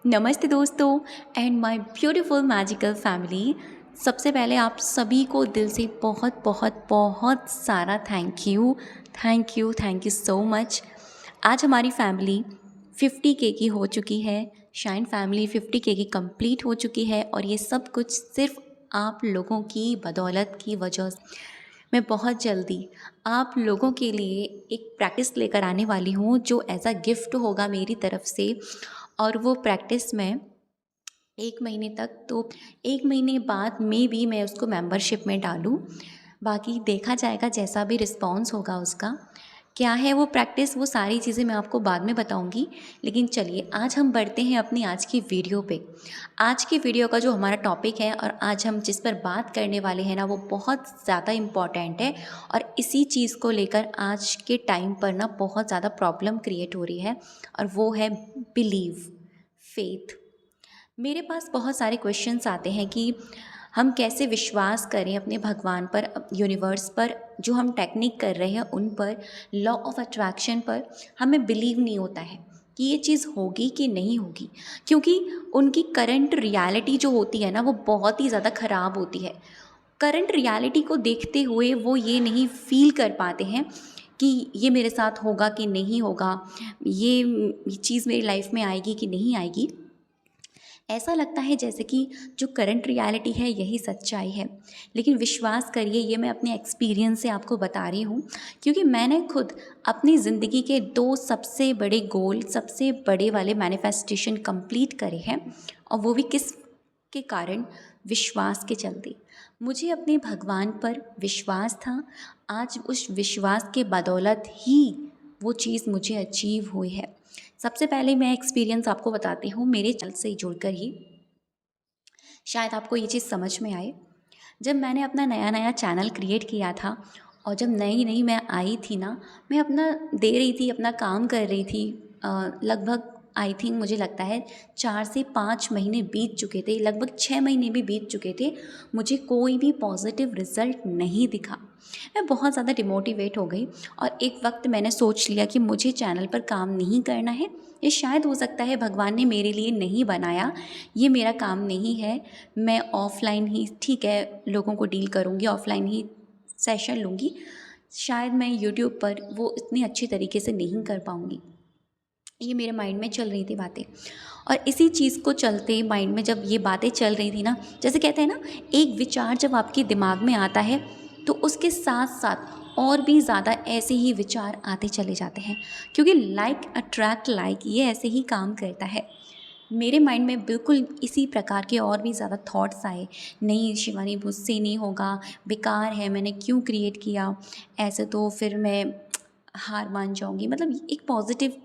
नमस्ते दोस्तों and my beautiful magical family. सबसे पहले आप सभी को दिल से बहुत बहुत बहुत सारा थैंक यू सो मच। आज हमारी फैमिली 50K की हो चुकी है। शाइन फैमिली 50K की कंप्लीट हो चुकी है और ये सब कुछ सिर्फ आप लोगों की बदौलत की वजह से। मैं बहुत जल्दी आप लोगों के लिए एक प्रैक्टिस लेकर आने वाली हूँ जो एज अ गिफ्ट होगा मेरी तरफ से। और वो प्रैक्टिस में 1 महीने तक, तो 1 महीने बाद में भी मैं उसको मेंबरशिप में डालूँ। बाकी देखा जाएगा जैसा भी रिस्पॉन्स होगा उसका। क्या है वो प्रैक्टिस, वो सारी चीज़ें मैं आपको बाद में बताऊँगी। लेकिन चलिए आज हम बढ़ते हैं अपनी आज की वीडियो पे। आज की वीडियो का जो हमारा टॉपिक है और आज हम जिस पर बात करने वाले हैं ना, वो बहुत ज़्यादा इम्पॉर्टेंट है। और इसी चीज़ को लेकर आज के टाइम पर ना बहुत ज़्यादा प्रॉब्लम क्रिएट हो रही है और वो है बिलीव, फेथ। मेरे पास बहुत सारे क्वेश्चंस आते हैं कि हम कैसे विश्वास करें अपने भगवान पर, यूनिवर्स पर, जो हम टेक्निक कर रहे हैं उन पर, लॉ ऑफ अट्रैक्शन पर। हमें बिलीव नहीं होता है कि ये चीज़ होगी कि नहीं होगी, क्योंकि उनकी करंट रियलिटी जो होती है ना, वो बहुत ही ज़्यादा ख़राब होती है। करंट रियलिटी को देखते हुए वो ये नहीं फील कर पाते हैं कि ये मेरे साथ होगा कि नहीं होगा, ये चीज़ मेरी लाइफ में आएगी कि नहीं आएगी। ऐसा लगता है जैसे कि जो करंट रियलिटी है यही सच्चाई है। लेकिन विश्वास करिए, ये मैं अपने एक्सपीरियंस से आपको बता रही हूँ, क्योंकि मैंने खुद अपनी ज़िंदगी के 2 सबसे बड़े गोल, सबसे बड़े वाले मैनिफेस्टेशन कंप्लीट करे हैं। और वो भी किस के कारण? विश्वास के चलते। मुझे अपने भगवान पर विश्वास था। आज उस विश्वास के बदौलत ही वो चीज़ मुझे अचीव हुई है। सबसे पहले मैं एक्सपीरियंस आपको बताती हूँ मेरे चैनल से जुड़कर ही, शायद आपको ये चीज़ समझ में आए। जब मैंने अपना नया नया चैनल क्रिएट किया था और जब नई नई मैं आई थी ना, मैं अपना दे रही थी, अपना काम कर रही थी। लगभग आई थिंक मुझे लगता है 4 से 5 महीने बीत चुके थे, लगभग 6 महीने भी बीत चुके थे। मुझे कोई भी पॉजिटिव रिज़ल्ट नहीं दिखा। मैं बहुत ज़्यादा डिमोटिवेट हो गई और एक वक्त मैंने सोच लिया कि मुझे चैनल पर काम नहीं करना है। ये शायद हो सकता है भगवान ने मेरे लिए नहीं बनाया, ये मेरा काम नहीं है। मैं ऑफ़लाइन ही ठीक है लोगों को डील करूँगी, ऑफ़लाइन ही सेशन लूँगी। शायद मैं यूट्यूब पर वो इतनी अच्छी तरीके से नहीं कर पाऊँगी। ये मेरे माइंड में चल रही थी बातें। और इसी चीज़ को चलते माइंड में जब ये बातें चल रही थी ना, जैसे कहते हैं ना, एक विचार जब आपके दिमाग में आता है तो उसके साथ साथ और भी ज़्यादा ऐसे ही विचार आते चले जाते हैं, क्योंकि लाइक अट्रैक्ट लाइक, ये ऐसे ही काम करता है। मेरे माइंड में बिल्कुल इसी प्रकार के और भी ज़्यादा थॉट्स आए। नहीं शिवानी, मुझसे नहीं होगा, बेकार है, मैंने क्यों क्रिएट किया, ऐसे तो फिर मैं हार मान जाऊँगी। मतलब एक पॉजिटिव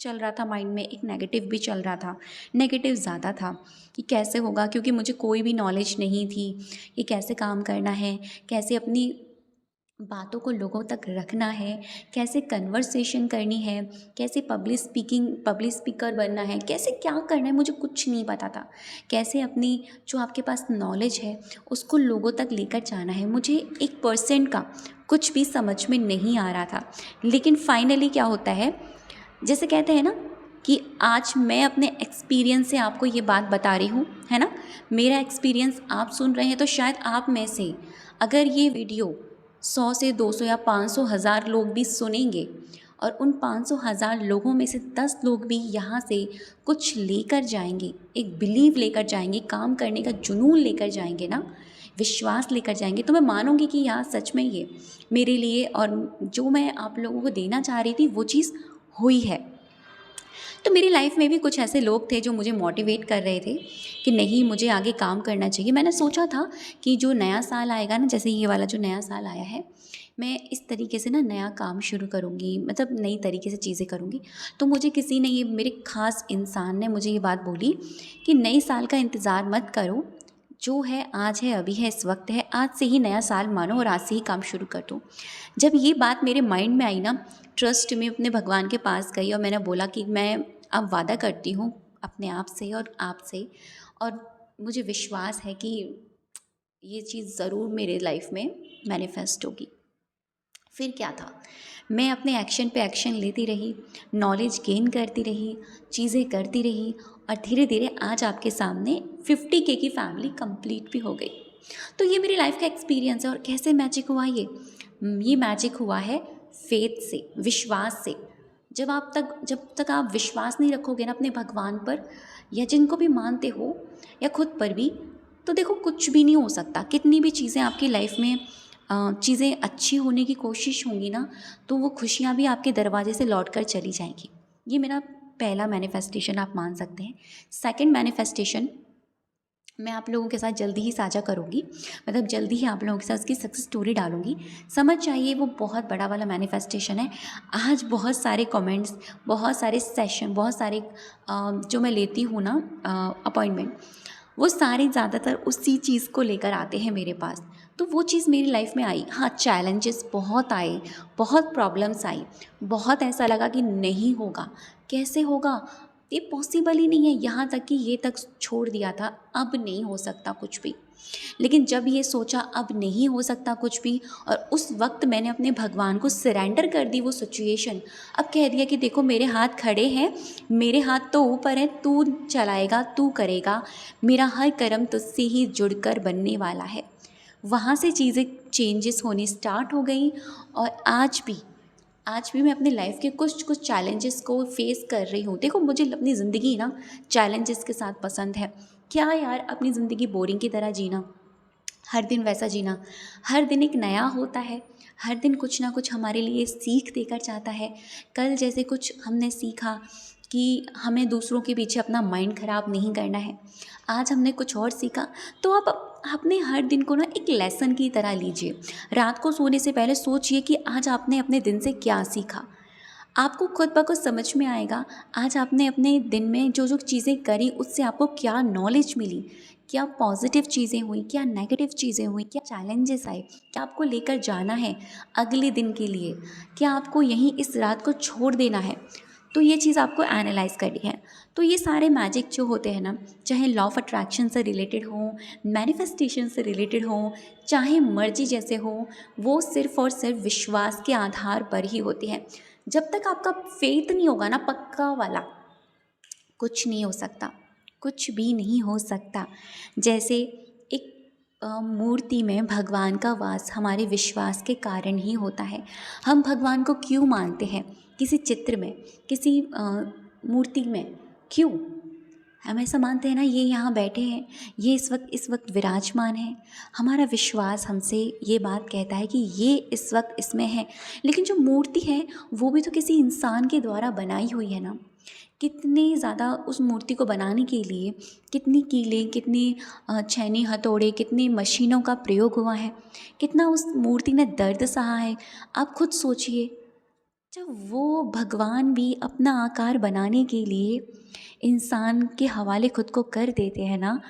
चल रहा था माइंड में, एक नेगेटिव भी चल रहा था। नेगेटिव ज़्यादा था कि कैसे होगा, क्योंकि मुझे कोई भी नॉलेज नहीं थी कि कैसे काम करना है, कैसे अपनी बातों को लोगों तक रखना है, कैसे कन्वर्सेशन करनी है, कैसे पब्लिक स्पीकर बनना है, कैसे क्या करना है, मुझे कुछ नहीं पता था। कैसे अपनी जो आपके पास नॉलेज है उसको लोगों तक लेकर जाना है, मुझे 1% का कुछ भी समझ में नहीं आ रहा था। लेकिन फाइनली क्या होता है, जैसे कहते हैं ना कि आज मैं अपने एक्सपीरियंस से आपको ये बात बता रही हूँ, है ना। मेरा एक्सपीरियंस आप सुन रहे हैं तो शायद आप में से अगर ये वीडियो 100 से 200 या 500 हज़ार लोग भी सुनेंगे और उन 500 हज़ार लोगों में से 10 लोग भी यहाँ से कुछ लेकर जाएंगे, एक बिलीव लेकर जाएंगे, काम करने का जुनून लेकर जाएंगे ना, विश्वास लेकर जाएंगे, तो मैं मानूंगी कि यहाँ सच में ये मेरे लिए और जो मैं आप लोगों को देना चाह रही थी वो चीज़ हुई है। तो मेरी लाइफ में भी कुछ ऐसे लोग थे जो मुझे मोटिवेट कर रहे थे कि नहीं, मुझे आगे काम करना चाहिए। मैंने सोचा था कि जो नया साल आएगा ना, जैसे ये वाला जो नया साल आया है, मैं इस तरीके से ना नया काम शुरू करूँगी, मतलब नई तरीके से चीज़ें करूँगी। तो मुझे किसी ने, ये मेरे ख़ास इंसान ने मुझे ये बात बोली कि नए साल का इंतज़ार मत करो, जो है आज है, अभी है, इस वक्त है, आज से ही नया साल मानो और आज से ही काम शुरू कर दो। जब ये बात मेरे माइंड में आई ना, ट्रस्ट में अपने भगवान के पास गई और मैंने बोला कि मैं अब वादा करती हूँ अपने आप से और आपसे, और मुझे विश्वास है कि ये चीज़ ज़रूर मेरे लाइफ में मैनिफेस्ट होगी। फिर क्या था, मैं अपने एक्शन पे एक्शन लेती रही, नॉलेज गेन करती रही, चीज़ें करती रही और धीरे धीरे आज आपके सामने 50K की फैमिली कंप्लीट भी हो गई। तो ये मेरी लाइफ का एक्सपीरियंस है। और कैसे मैजिक हुआ ये मैजिक हुआ है फेथ से, विश्वास से। जब तक आप विश्वास नहीं रखोगे ना अपने भगवान पर, या जिनको भी मानते हो, या खुद पर भी, तो देखो कुछ भी नहीं हो सकता। कितनी भी चीज़ें आपकी लाइफ में चीज़ें अच्छी होने की कोशिश होंगी ना, तो वो खुशियाँ भी आपके दरवाजे से लौट कर चली जाएंगी। ये मेरा पहला मैनिफेस्टेशन आप मान सकते हैं। सेकंड मैनिफेस्टेशन मैं आप लोगों के साथ जल्दी ही साझा करूँगी, मतलब जल्दी ही आप लोगों के साथ उसकी सक्सेस स्टोरी डालूँगी। समझ जाइए वो बहुत बड़ा वाला मैनिफेस्टेशन है। आज बहुत सारे कमेंट्स, बहुत सारे सेशन, बहुत सारे जो मैं लेती हूँ ना अपॉइंटमेंट, वो सारे ज़्यादातर उसी चीज़ को लेकर आते हैं मेरे पास। तो वो चीज़ मेरी लाइफ में आई। हाँ, चैलेंजेस बहुत आए, बहुत प्रॉब्लम्स आई, बहुत ऐसा लगा कि नहीं होगा, कैसे होगा, ये पॉसिबल ही नहीं है। यहाँ तक कि ये तक छोड़ दिया था, अब नहीं हो सकता कुछ भी। लेकिन जब ये सोचा अब नहीं हो सकता कुछ भी, और उस वक्त मैंने अपने भगवान को सरेंडर कर दी वो सिचुएशन। अब कह दिया कि देखो मेरे हाथ खड़े हैं, मेरे हाथ तो ऊपर हैं, तू चलाएगा, तू करेगा, मेरा हर कर्म तुझसे ही जुड़कर बनने वाला है। वहाँ से चीज़ें चेंजेस होनी स्टार्ट हो गई। और आज भी मैं अपनी लाइफ के कुछ चैलेंजेस को फेस कर रही हूँ। देखो मुझे अपनी ज़िंदगी ना चैलेंजेस के साथ पसंद है। क्या यार, अपनी ज़िंदगी बोरिंग की तरह जीना, हर दिन वैसा जीना, हर दिन एक नया होता है, हर दिन कुछ ना कुछ हमारे लिए सीख देकर जाता है। कल जैसे कुछ हमने सीखा कि हमें दूसरों के पीछे अपना माइंड ख़राब नहीं करना है, आज हमने कुछ और सीखा। तो आप अपने हर दिन को ना एक लेसन की तरह लीजिए। रात को सोने से पहले सोचिए कि आज आपने अपने दिन से क्या सीखा। आपको खुद ब खुद समझ में आएगा आज आपने अपने दिन में जो जो चीज़ें करी उससे आपको क्या नॉलेज मिली, क्या पॉजिटिव चीज़ें हुई, क्या नेगेटिव चीज़ें हुई, क्या चैलेंजेस आए, क्या आपको लेकर जाना है अगले दिन के लिए, क्या आपको यहीं इस रात को छोड़ देना है। तो ये चीज़ आपको एनालाइज करनी है। तो ये सारे मैजिक जो होते हैं ना, चाहे लॉ ऑफ अट्रैक्शन से रिलेटेड हो, मैनिफेस्टेशन से रिलेटेड हो, चाहे मर्जी जैसे हो, वो सिर्फ़ और सिर्फ विश्वास के आधार पर ही होती है। जब तक आपका फेथ नहीं होगा ना पक्का वाला, कुछ नहीं हो सकता, कुछ भी नहीं हो सकता। जैसे एक मूर्ति में भगवान का वास हमारे विश्वास के कारण ही होता है। हम भगवान को क्यों मानते हैं? किसी चित्र में, किसी मूर्ति में, क्यों हम ऐसा मानते हैं ना, ये यहाँ बैठे हैं, ये इस वक्त विराजमान है। हमारा विश्वास हमसे ये बात कहता है कि ये इस वक्त इसमें है। लेकिन जो मूर्ति है वो भी तो किसी इंसान के द्वारा बनाई हुई है ना। कितने ज़्यादा उस मूर्ति को बनाने के लिए कितनी कीलें, कितनी छैनी हथौड़े, कितनी मशीनों का प्रयोग हुआ है, कितना उस मूर्ति ने दर्द सहा है। आप खुद सोचिए, जब वो भगवान भी अपना आकार बनाने के लिए इंसान के हवाले खुद को कर देते हैं ना,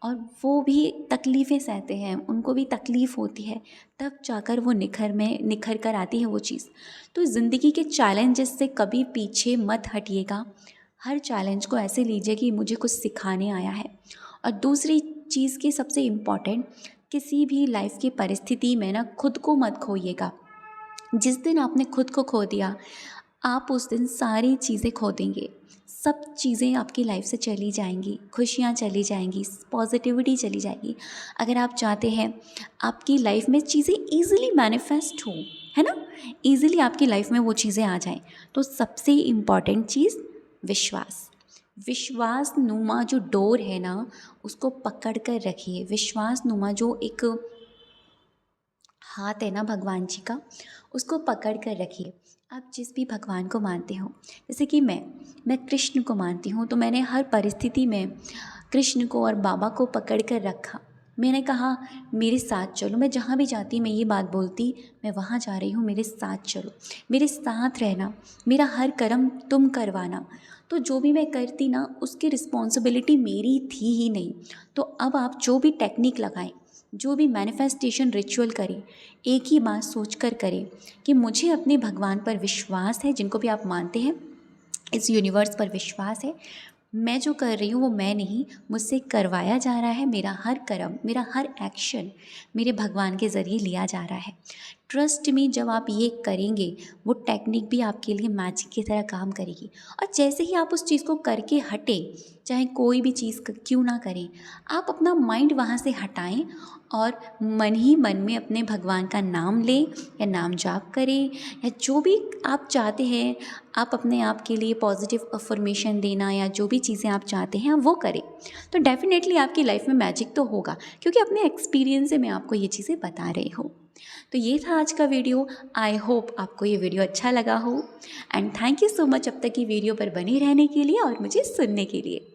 और वो भी तकलीफ़ें सहते हैं, उनको भी तकलीफ़ होती है, तब जाकर वो निखर कर आती है वो चीज़। तो ज़िंदगी के चैलेंजेस से कभी पीछे मत हटिएगा। हर चैलेंज को ऐसे लीजिए कि मुझे कुछ सिखाने आया है। और दूसरी चीज़ की सबसे इम्पॉर्टेंट, किसी भी लाइफ की परिस्थिति में ना खुद को मत खोइएगा। जिस दिन आपने खुद को खो दिया, आप उस दिन सारी चीज़ें खो देंगे। सब चीज़ें आपकी लाइफ से चली जाएंगी, खुशियाँ चली जाएंगी, पॉजिटिविटी चली जाएगी। अगर आप चाहते हैं आपकी लाइफ में चीज़ें ईज़िली मैनिफेस्ट हों, है ना, ईज़िली आपकी लाइफ में वो चीज़ें आ जाएं, तो सबसे इम्पॉर्टेंट चीज़ विश्वास। विश्वास नुमा जो डोर है ना, उसको पकड़ कर रखिए। विश्वास नुमा जो एक हाथ है ना भगवान जी का, उसको पकड़ कर रखिए। आप जिस भी भगवान को मानते हो, जैसे कि मैं कृष्ण को मानती हूँ, तो मैंने हर परिस्थिति में कृष्ण को और बाबा को पकड़ कर रखा। मैंने कहा मेरे साथ चलो, मैं जहाँ भी जाती मैं ये बात बोलती, मैं वहाँ जा रही हूँ, मेरे साथ चलो, मेरे साथ रहना, मेरा हर कर्म तुम करवाना। तो जो भी मैं करती ना, उसकी रिस्पॉन्सिबिलिटी मेरी थी ही नहीं। तो अब आप जो भी टेक्निक लगाएं, जो भी मैनिफेस्टेशन रिचुअल करें, एक ही बात सोच कर करें कि मुझे अपने भगवान पर विश्वास है, जिनको भी आप मानते हैं, इस यूनिवर्स पर विश्वास है। मैं जो कर रही हूँ वो मैं नहीं, मुझसे करवाया जा रहा है। मेरा हर कर्म, मेरा हर एक्शन मेरे भगवान के ज़रिए लिया जा रहा है। ट्रस्ट में जब आप ये करेंगे वो टेक्निक भी आपके लिए मैजिक की तरह काम करेगी। और जैसे ही आप उस चीज़ को करके हटे, चाहे कोई भी चीज़ क्यों ना करें, आप अपना माइंड वहाँ से हटाएं और मन ही मन में अपने भगवान का नाम लें या नाम जाप करें, या जो भी आप चाहते हैं, आप अपने आप के लिए पॉजिटिव अफर्मेशन देना या जो भी चीज़ें आप चाहते हैं वो करें। तो डेफ़िनेटली आपकी लाइफ में मैजिक तो होगा, क्योंकि अपने एक्सपीरियंस से मैं आपको ये चीज़ें बता रही हूँ। तो ये था आज का वीडियो। आई होप आपको ये वीडियो अच्छा लगा हो, and thank you so much अब तक की वीडियो पर बने रहने के लिए और मुझे सुनने के लिए।